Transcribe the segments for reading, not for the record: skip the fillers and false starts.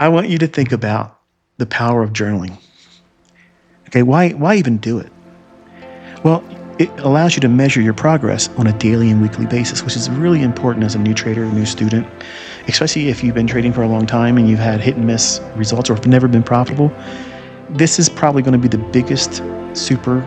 I want you to think about the power of journaling. Okay, why even do it? Well, it allows you to measure your progress on a daily and weekly basis, which is really important as a new trader, a new student, especially if you've been trading for a long time and you've had hit and miss results or have never been profitable. This is probably going to be the biggest super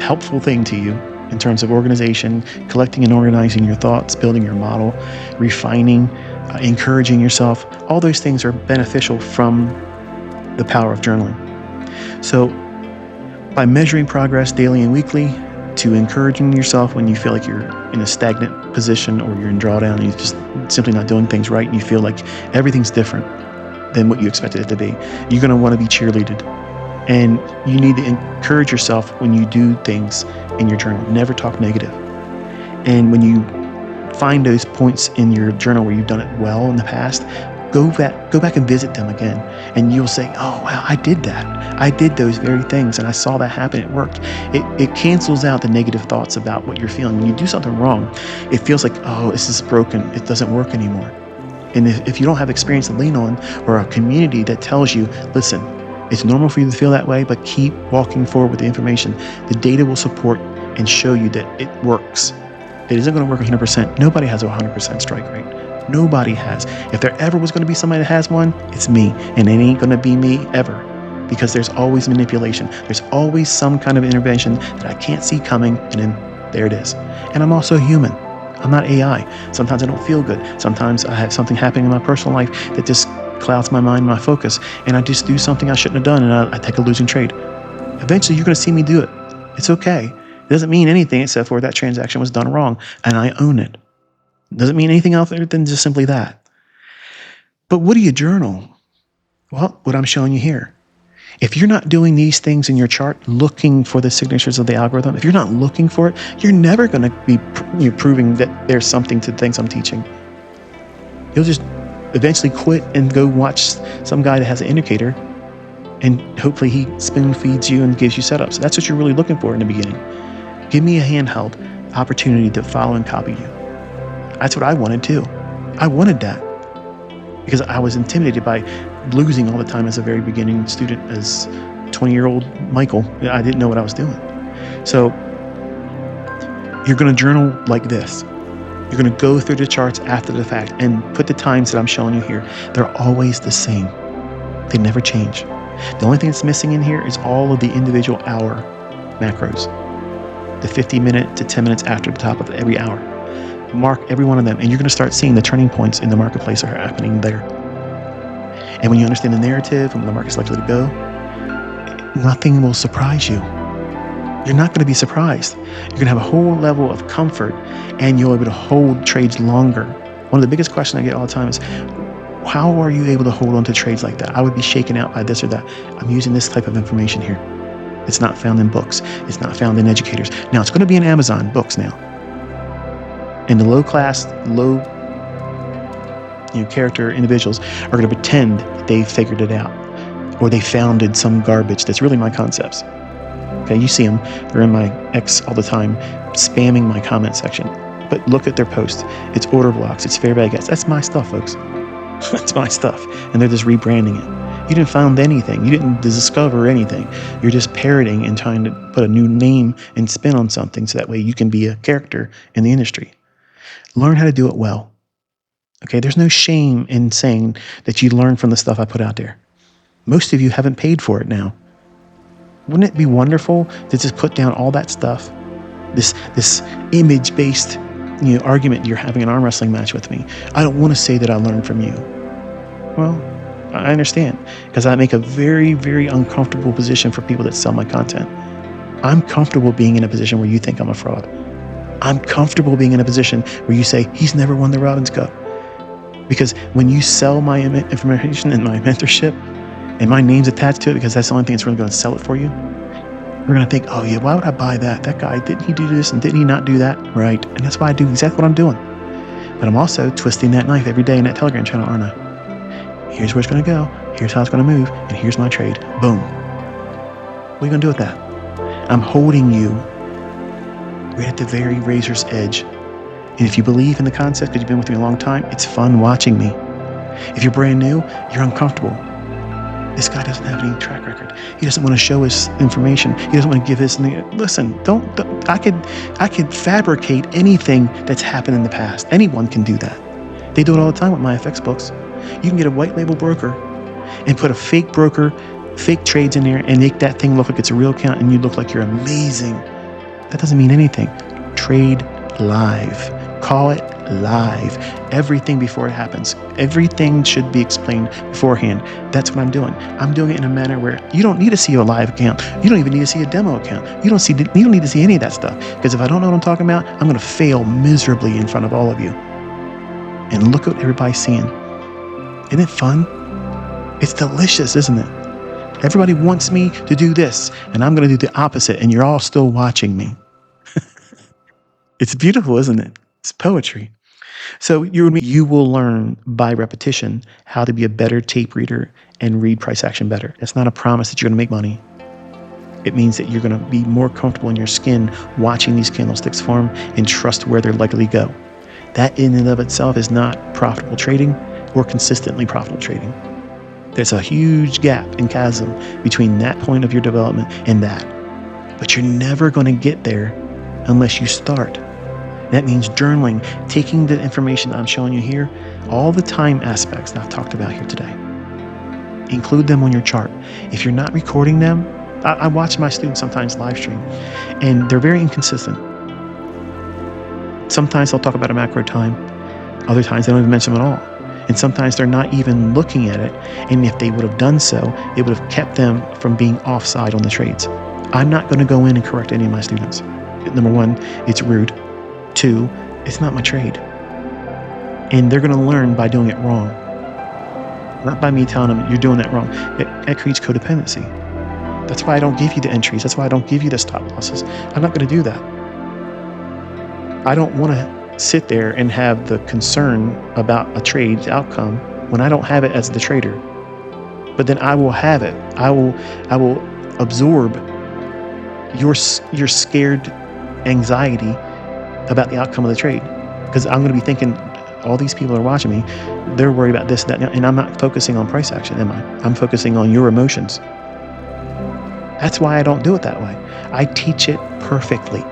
helpful thing to you in terms of organization, collecting and organizing your thoughts, building your model, refining, encouraging yourself. All those things are beneficial from the power of journaling. So by measuring progress daily and weekly, to encouraging yourself when you feel like you're in a stagnant position or you're in drawdown and you're just simply not doing things right and you feel like everything's different than what you expected it to be, you're going to want to be cheerleaded. And you need to encourage yourself when you do things in your journal. Never talk negative. And when you find those points in your journal where you've done it well in the past, go back and visit them again. And you'll say, oh, wow, I did that. I did those very things and I saw that happen. It worked. It cancels out the negative thoughts about what you're feeling. When you do something wrong, it feels like, oh, this is broken. It doesn't work anymore. And if you don't have experience to lean on or a community that tells you, listen, it's normal for you to feel that way, but keep walking forward with the information. The data will support and show you that it works. It isn't going to work 100%. Nobody has a 100% strike rate. Nobody has. If there ever was going to be somebody that has one, it's me. And it ain't going to be me ever. Because there's always manipulation. There's always some kind of intervention that I can't see coming, and then there it is. And I'm also human. I'm not AI. Sometimes I don't feel good. Sometimes I have something happening in my personal life that just clouds my mind, my focus, and I just do something I shouldn't have done, and I take a losing trade. Eventually, you're going to see me do it. It's okay. It doesn't mean anything except for that transaction was done wrong, and I own it. It doesn't mean anything else other than just simply that. But what do you journal? Well, what I'm showing you here. If you're not doing these things in your chart, looking for the signatures of the algorithm, if you're not looking for it, you're never going to be proving that there's something to things I'm teaching. You'll just eventually quit and go watch some guy that has an indicator, and hopefully he spoon feeds you and gives you setups. That's what you're really looking for in the beginning. Give me a handheld opportunity to follow and copy you. That's what I wanted too. I wanted that because I was intimidated by losing all the time as a very beginning student, as 20-year-old Michael. I didn't know what I was doing. So you're going to journal like this. You're going to go through the charts after the fact and put the times that I'm showing you here. They're always the same. They never change. The only thing that's missing in here is all of the individual hour macros. The 50 minute to 10 minutes after the top of every hour. Mark every one of them, and you're going to start seeing the turning points in the marketplace are happening there. And when you understand the narrative and where the market's likely to go, nothing will surprise you. You're not going to be surprised. You're going to have a whole level of comfort, and you'll be able to hold trades longer. One of the biggest questions I get all the time is, how are you able to hold on to trades like that? I would be shaken out by this or that. I'm using this type of information here. It's not found in books. It's not found in educators. Now, it's going to be in Amazon books now. And the low-class, character individuals are going to pretend that they've figured it out, or they founded some garbage that's really my concepts. Okay, you see them. They're in my X all the time, spamming my comment section. But look at their posts. It's order blocks. It's fair value guess. That's my stuff, folks. That's my stuff. And they're just rebranding it. You didn't found anything. You didn't discover anything. You're just parroting and trying to put a new name and spin on something so that way you can be a character in the industry. Learn how to do it well. Okay, there's no shame in saying that you learn from the stuff I put out there. Most of you haven't paid for it now. Wouldn't it be wonderful to just put down all that stuff? This image-based argument you're having an arm wrestling match with me. I don't want to say that I learned from you. Well, I understand, because I make a very, very uncomfortable position for people that sell my content. I'm comfortable being in a position where you think I'm a fraud. I'm comfortable being in a position where you say, he's never won the Robbins Cup. Because when you sell my information and my mentorship, and my name's attached to it because that's the only thing that's really going to sell it for you, you're going to think, oh yeah, why would I buy that? That guy, didn't he do this and didn't he not do that? Right. And that's why I do exactly what I'm doing. But I'm also twisting that knife every day in that Telegram channel, aren't I? Here's where it's going to go. Here's how it's going to move. And here's my trade. Boom. What are you going to do with that? I'm holding you right at the very razor's edge. And if you believe in the concept because you've been with me a long time, it's fun watching me. If you're brand new, you're uncomfortable. This guy doesn't have any track record. He doesn't want to show his information. He doesn't want to give his. Listen, don't. I could fabricate anything that's happened in the past. Anyone can do that. They do it all the time with my FX books. You can get a white label broker and put a fake broker, fake trades in there, and make that thing look like it's a real account, and you look like you're amazing. That doesn't mean anything. Trade live. Call it live. Everything before it happens. Everything should be explained beforehand. That's what I'm doing. I'm doing it in a manner where you don't need to see a live account. You don't even need to see a demo account. You don't need to see any of that stuff. Because if I don't know what I'm talking about, I'm going to fail miserably in front of all of you. And look what everybody's seeing. Isn't it fun? It's delicious, isn't it? Everybody wants me to do this, and I'm going to do the opposite, and you're all still watching me. It's beautiful, isn't it? It's poetry. So you will learn by repetition how to be a better tape reader and read price action better. That's not a promise that you're going to make money. It means that you're going to be more comfortable in your skin watching these candlesticks form and trust where they're likely to go. That in and of itself is not profitable trading or consistently profitable trading. There's a huge gap and chasm between that point of your development and that. But you're never going to get there unless you start. That means journaling, taking the information I'm showing you here, all the time aspects that I've talked about here today. Include them on your chart. If you're not recording them, I watch my students sometimes live stream, and they're very inconsistent. Sometimes they'll talk about a macro time. Other times they don't even mention them at all. And sometimes they're not even looking at it. And if they would have done so, it would have kept them from being offside on the trades. I'm not going to go in and correct any of my students. Number one, it's rude. Two, it's not my trade. And they're going to learn by doing it wrong. Not by me telling them you're doing that wrong. It creates codependency. That's why I don't give you the entries. That's why I don't give you the stop losses. I'm not going to do that. I don't want to sit there and have the concern about a trade's outcome when I don't have it as the trader. But then I will have it. I will absorb your scared anxiety about the outcome of the trade, because I'm going to be thinking, all these people are watching me, they're worried about this, that, and I'm not focusing on price action, am I? I'm focusing on your emotions. That's why I don't do it that way. I teach it perfectly.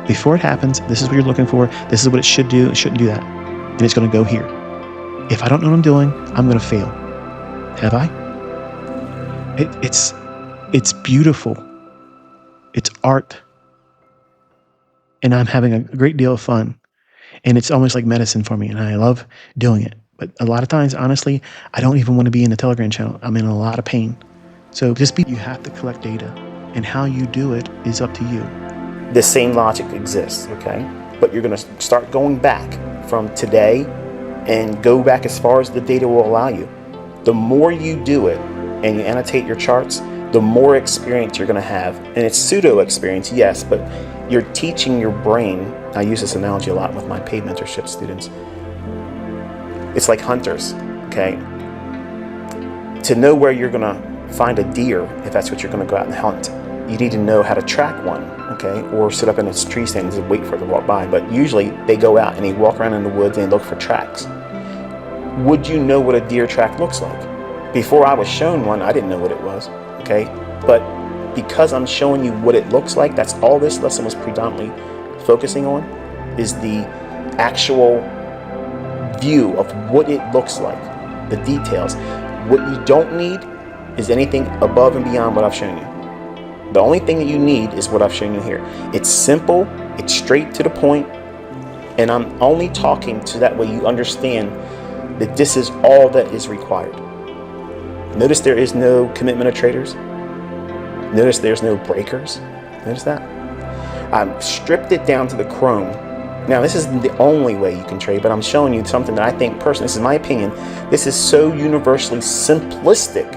Before it happens, this is what you're looking for, this is what it should do, it shouldn't do that, and it's going to go here. If I don't know what I'm doing, I'm going to fail. Have I? It's beautiful. It's art. And I'm having a great deal of fun. And it's almost like medicine for me, and I love doing it. But a lot of times, honestly, I don't even want to be in the Telegram channel. I'm in a lot of pain. So you have to collect data, and how you do it is up to you. The same logic exists, okay? But you're going to start going back from today and go back as far as the data will allow you. The more you do it and you annotate your charts, the more experience you're going to have. And it's pseudo experience, yes, but you're teaching your brain. I use this analogy a lot with my paid mentorship students. It's like hunters, okay? To know where you're going to find a deer, if that's what you're going to go out and hunt, you need to know how to track one, okay? Or sit up in a tree stand and wait for it to walk by. But usually they go out and they walk around in the woods and they look for tracks. Would you know what a deer track looks like? Before I was shown one, I didn't know what it was, okay? But because I'm showing you what it looks like, that's all this lesson was predominantly focusing on, is the actual view of what it looks like, the details. What you don't need is anything above and beyond what I've shown you. The only thing that you need is what I've shown you here. It's simple, it's straight to the point, and I'm only talking so that way you understand that this is all that is required. Notice there is no commitment of traders. Notice there's no breakers. Notice that? I've stripped it down to the chrome. Now, this isn't the only way you can trade, but I'm showing you something that I think personally, this is my opinion, this is so universally simplistic.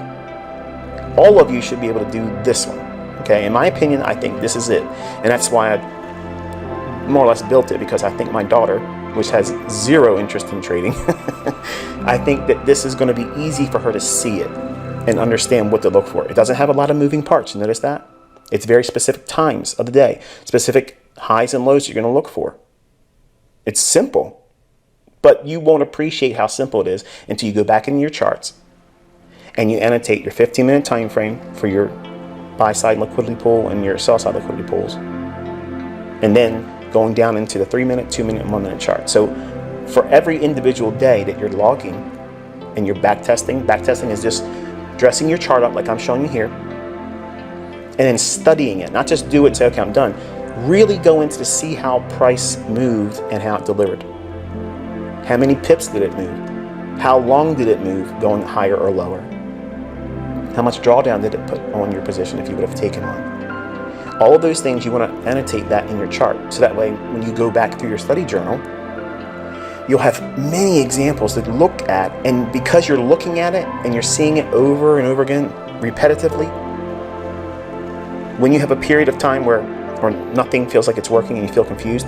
All of you should be able to do this one. Okay, in my opinion, I think this is it. And that's why I more or less built it, because I think my daughter, which has zero interest in trading, I think that this is going to be easy for her to see it and understand what to look for. It doesn't have a lot of moving parts. Notice that? It's very specific times of the day, specific highs and lows you're going to look for. It's simple, But you won't appreciate how simple it is until you go back in your charts and you annotate your 15-minute time frame for your buy-side liquidity pool and your sell-side liquidity pools. And then going down into the 3-minute, 2-minute, and 1-minute chart. So for every individual day that you're logging and you're backtesting is just dressing your chart up like I'm showing you here, and then studying it. Not just do it and say, okay, I'm done. Really go into to see how price moved and how it delivered. How many pips did it move? How long did it move going higher or lower? How much drawdown did it put on your position if you would have taken one? All of those things, you want to annotate that in your chart. So that way, when you go back through your study journal, you'll have many examples to look at. And because you're looking at it and you're seeing it over and over again repetitively, when you have a period of time where nothing feels like it's working and you feel confused,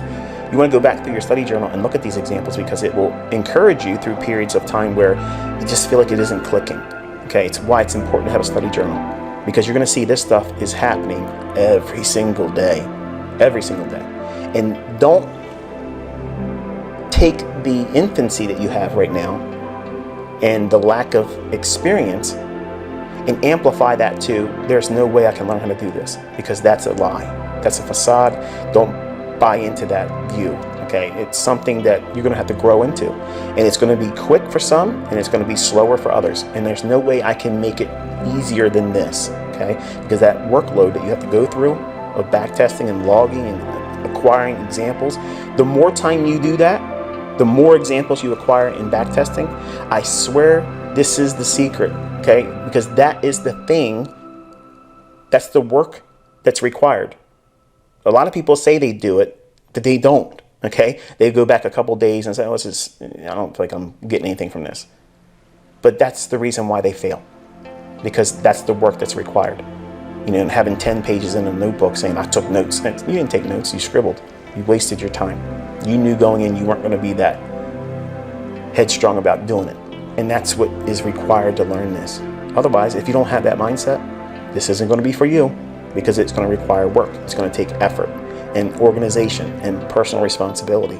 you want to go back through your study journal and look at these examples, because it will encourage you through periods of time where you just feel like it isn't clicking. Okay, it's why it's important to have a study journal, because you're going to see this stuff is happening every single day. And don't take the infancy that you have right now and the lack of experience and amplify that to, there's no way I can learn how to do this, because that's a lie. That's a facade. Don't buy into that view. Okay, it's something that you're going to have to grow into, and it's going to be quick for some and it's going to be slower for others, and there's no way I can make it easier than this. Okay, because that workload that you have to go through of backtesting and logging and acquiring examples, the more time you do that, the more examples you acquire in backtesting, I swear this is the secret. Okay, because that is the thing, that's the work that's required. A lot of people say they do it, but they don't. Okay, they go back a couple days and say, oh, I don't feel like I'm getting anything from this. But that's the reason why they fail, because that's the work that's required. You know, and having 10 pages in a notebook saying, I took notes. You didn't take notes, you scribbled. You wasted your time. You knew going in you weren't going to be that headstrong about doing it. And that's what is required to learn this. Otherwise, if you don't have that mindset, this isn't going to be for you, because it's going to require work. It's going to take effort and organization and personal responsibility.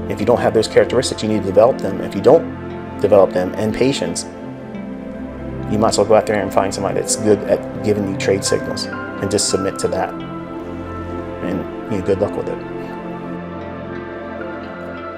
If you don't have those characteristics, you need to develop them. If you don't develop them, and patience, you might as well go out there and find somebody that's good at giving you trade signals and just submit to that. And good luck with it.